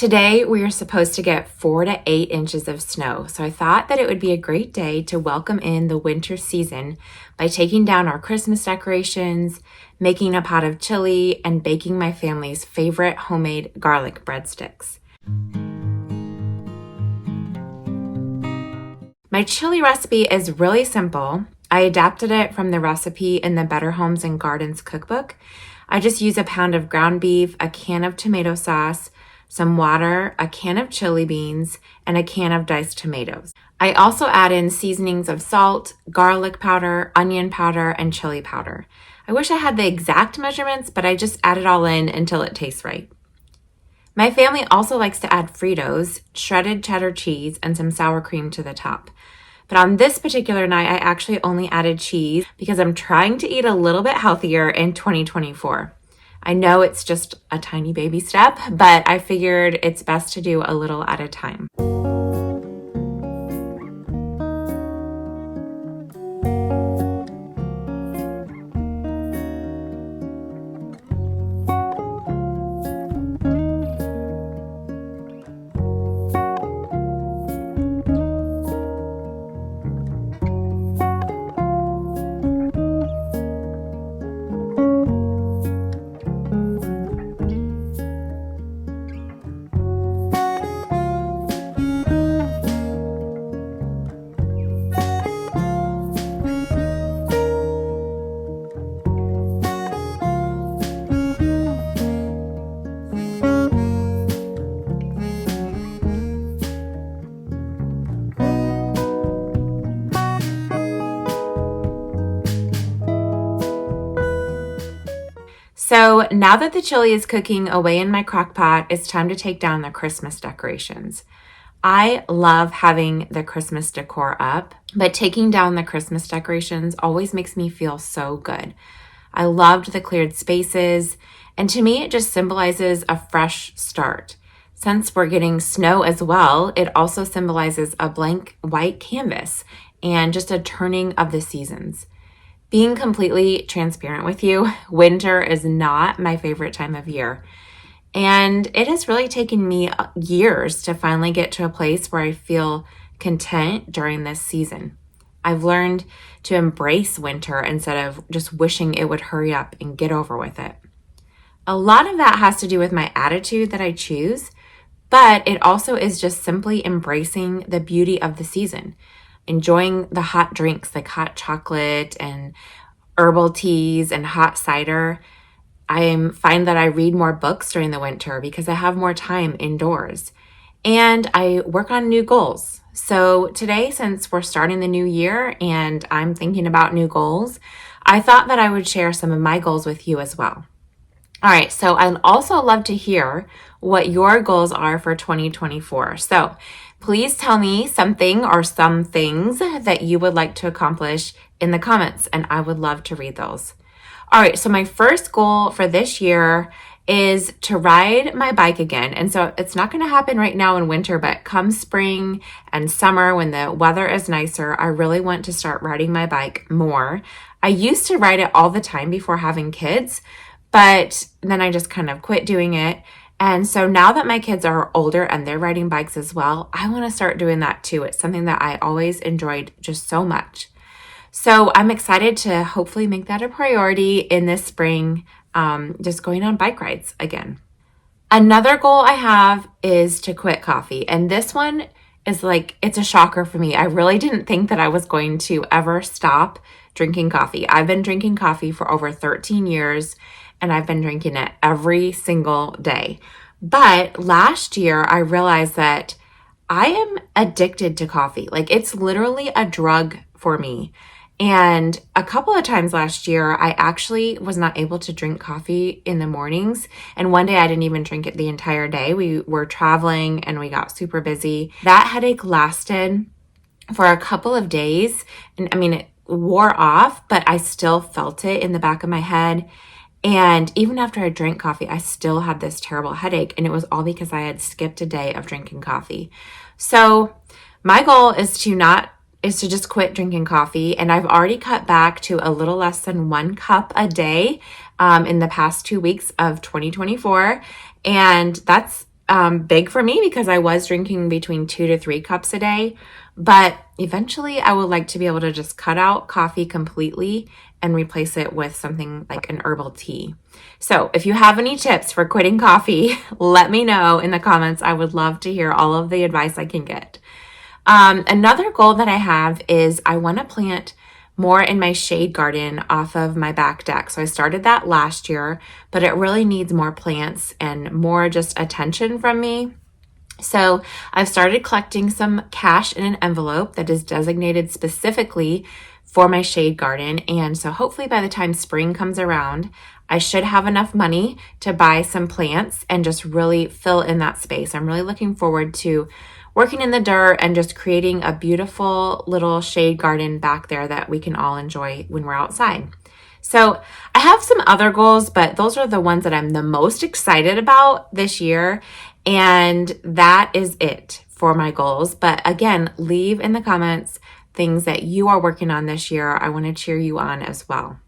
Today, we are supposed to get 4 to 8 inches of snow, so I thought that it would be a great day to welcome in the winter season by taking down our Christmas decorations, making a pot of chili, and baking my family's favorite homemade garlic breadsticks. My chili recipe is really simple. I adapted it from the recipe in the Better Homes and Gardens cookbook. I just use a pound of ground beef, a can of tomato sauce, some water, a can of chili beans, and a can of diced tomatoes. I also add in seasonings of salt, garlic powder, onion powder, and chili powder. I wish I had the exact measurements, but I just add it all in until it tastes right. My family also likes to add Fritos, shredded cheddar cheese, and some sour cream to the top. But on this particular night, I actually only added cheese because I'm trying to eat a little bit healthier in 2024. I know it's just a tiny baby step, but I figured it's best to do a little at a time. So now that the chili is cooking away in my crock pot, it's time to take down the Christmas decorations. I love having the Christmas decor up, but taking down the Christmas decorations always makes me feel so good. I loved the cleared spaces, and to me, it just symbolizes a fresh start. Since we're getting snow as well, it also symbolizes a blank white canvas and just a turning of the seasons. Being completely transparent with you, winter is not my favorite time of year. And it has really taken me years to finally get to a place where I feel content during this season. I've learned to embrace winter instead of just wishing it would hurry up and get over with it. A lot of that has to do with my attitude that I choose, but it also is just simply embracing the beauty of the season. Enjoying the hot drinks like hot chocolate and herbal teas and hot cider. I find that I read more books during the winter because I have more time indoors. And I work on new goals. So today, since we're starting the new year and I'm thinking about new goals, I thought that I would share some of my goals with you as well. All right, so I'd also love to hear what your goals are for 2024. So please tell me something or some things that you would like to accomplish in the comments, and I would love to read those. All right, so my first goal for this year is to ride my bike again. And so it's not going to happen right now in winter, but come spring and summer when the weather is nicer, I really want to start riding my bike more. I used to ride it all the time before having kids, but then I just kind of quit doing it. And so now that my kids are older and they're riding bikes as well, I want to start doing that too. It's something that I always enjoyed just so much. So I'm excited to hopefully make that a priority in this spring, just going on bike rides again. Another goal I have is to quit coffee. And this one is it's a shocker for me. I really didn't think that I was going to ever stop drinking coffee. I've been drinking coffee for over 13 years. And I've been drinking it every single day. But last year, I realized that I am addicted to coffee. It's literally a drug for me. And a couple of times last year, I actually was not able to drink coffee in the mornings. And one day I didn't even drink it the entire day. We were traveling and we got super busy. That headache lasted for a couple of days. And it wore off, but I still felt it in the back of my head. And even after I drank coffee, I still had this terrible headache, and it was all because I had skipped a day of drinking coffee. So my goal is to just quit drinking coffee, and I've already cut back to a little less than 1 cup a day in the past 2 weeks of 2024, and that's big for me because I was drinking between 2 to 3 cups a day. But eventually I would like to be able to just cut out coffee completely and replace it with something like an herbal tea. So if you have any tips for quitting coffee, let me know in the comments. I would love to hear all of the advice I can get. Another goal that I have is I want to plant more in my shade garden off of my back deck. So I started that last year, but it really needs more plants and more just attention from me. So I've started collecting some cash in an envelope that is designated specifically for my shade garden. And so hopefully by the time spring comes around, I should have enough money to buy some plants and just really fill in that space. I'm really looking forward to working in the dirt and just creating a beautiful little shade garden back there that we can all enjoy when we're outside. So I have some other goals, but those are the ones that I'm the most excited about this year. And that is it for my goals. But again, leave in the comments things that you are working on this year. I want to cheer you on as well.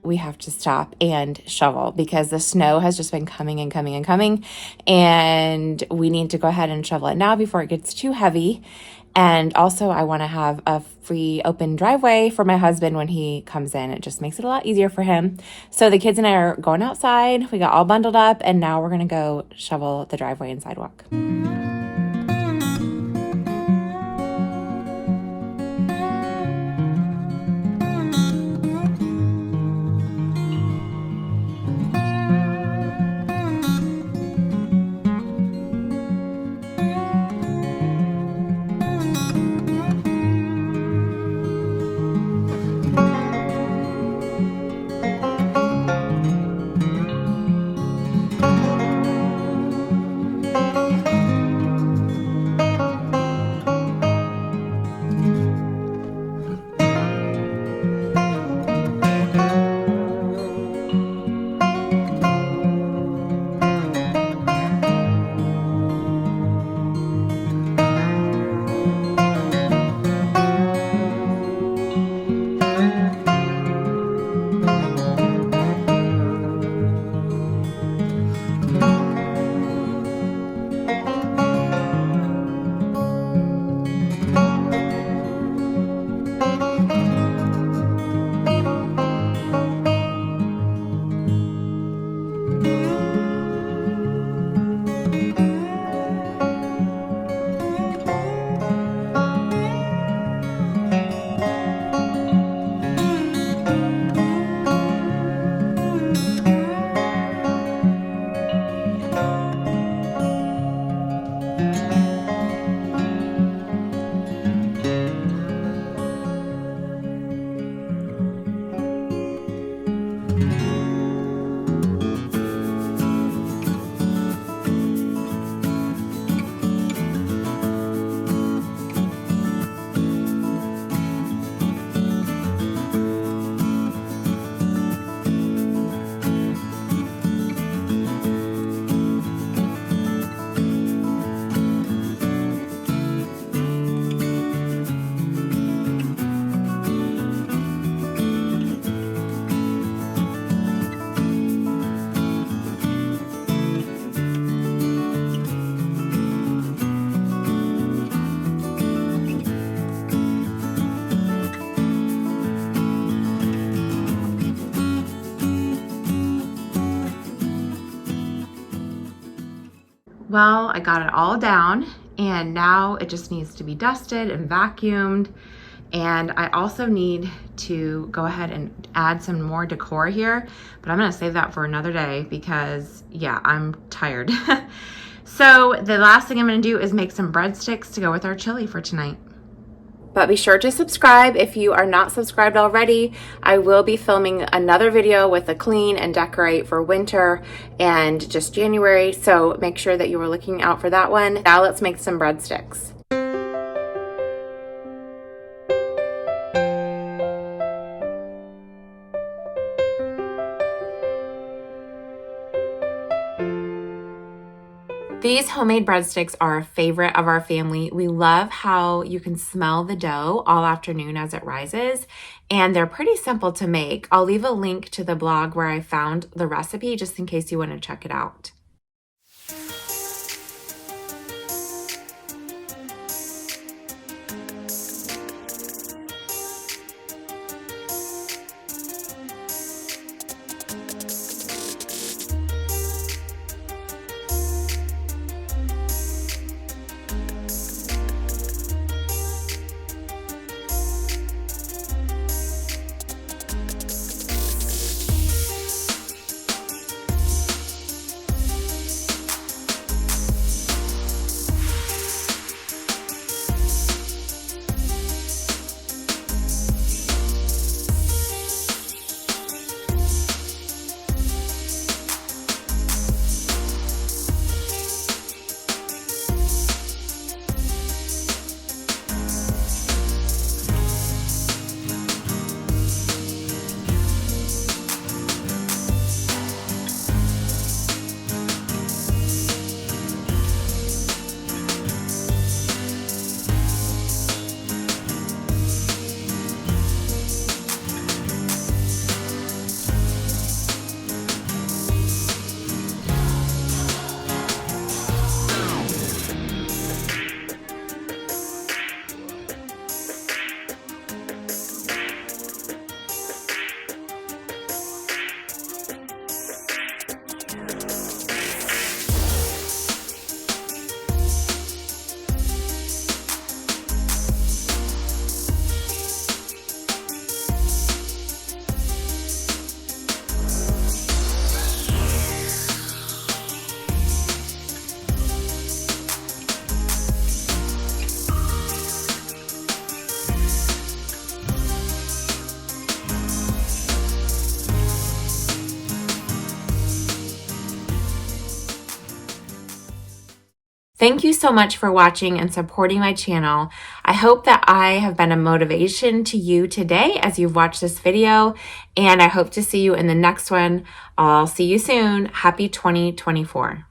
We have to stop and shovel because the snow has just been coming and coming and coming, and we need to go ahead and shovel it now before it gets too heavy. And also I want to have a free open driveway for my husband when he comes in. It just makes it a lot easier for him. So the kids and I are going outside. We got all bundled up, and now we're going to go shovel the driveway and sidewalk. Well, I got it all down, and now it just needs to be dusted and vacuumed. And I also need to go ahead and add some more decor here, but I'm gonna save that for another day because yeah, I'm tired. So the last thing I'm gonna do is make some breadsticks to go with our chili for tonight. But be sure to subscribe if you are not subscribed already. I will be filming another video with a clean and decorate for winter and just January. So make sure that you are looking out for that one. Now let's make some breadsticks. These homemade breadsticks are a favorite of our family. We love how you can smell the dough all afternoon as it rises, and they're pretty simple to make. I'll leave a link to the blog where I found the recipe just in case you want to check it out. Thank you so much for watching and supporting my channel. I hope that I have been a motivation to you today as you've watched this video, and I hope to see you in the next one. I'll see you soon. Happy 2024.